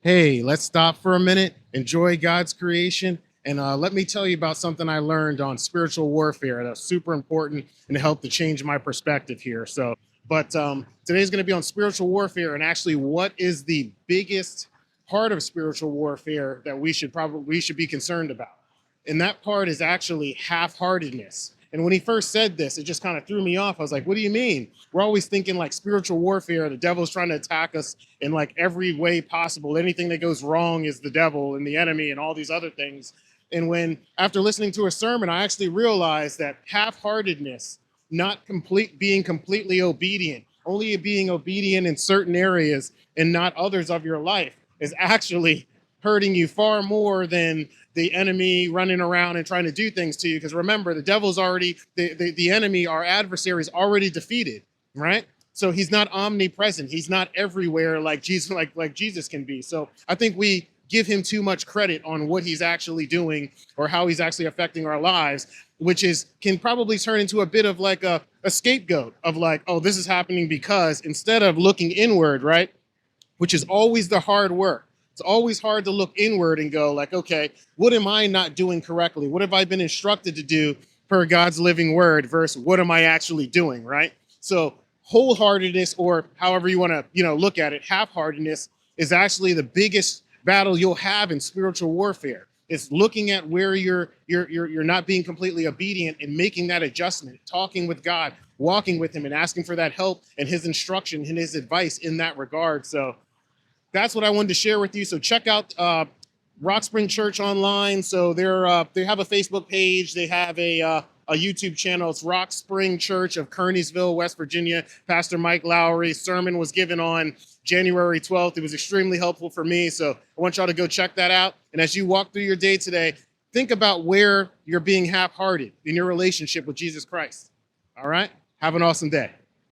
Hey, let's stop for a minute, enjoy God's creation, and let me tell you about something I learned on spiritual warfare that's super important and helped to change my perspective here. But today's going to be on spiritual warfare and actually what is the biggest part of spiritual warfare that we should be concerned about. And that part is actually half-heartedness. And when he first said this, it just kind of threw me off. I was like, what do you mean? We're always thinking like spiritual warfare, the devil's trying to attack us in like every way possible. Anything that goes wrong is the devil and the enemy and all these other things. And when after listening to a sermon, I actually realized that half-heartedness, not complete being completely obedient, only being obedient in certain areas and not others of your life, is actually hurting you far more than the enemy running around and trying to do things to you. Because remember, the devil's already the enemy, our adversary, is already defeated, right? So he's not omnipresent. He's not everywhere like Jesus, like Jesus can be. So I think we give him too much credit on what he's actually doing or how he's actually affecting our lives, which is can probably turn into a bit of like a scapegoat of like, oh, this is happening because instead of looking inward, right? Which is always the hard work. It's always hard to look inward and go like, okay, what am I not doing correctly? What have I been instructed to do per God's living word versus what am I actually doing, right? So wholeheartedness, or however you want to, look at it, half-heartedness is actually the biggest battle you'll have in spiritual warfare. It's looking at where you're not being completely obedient and making that adjustment, talking with God, walking with him and asking for that help and his instruction and his advice in that regard. So that's what I wanted to share with you. So check out Rock Spring Church online. So they have a Facebook page. They have a YouTube channel. It's Rock Spring Church of Kearneysville, West Virginia. Pastor Mike Lowry sermon was given on January 12th. It was extremely helpful for me. So I want y'all to go check that out. And as you walk through your day today, think about where you're being half-hearted in your relationship with Jesus Christ. All right? Have an awesome day.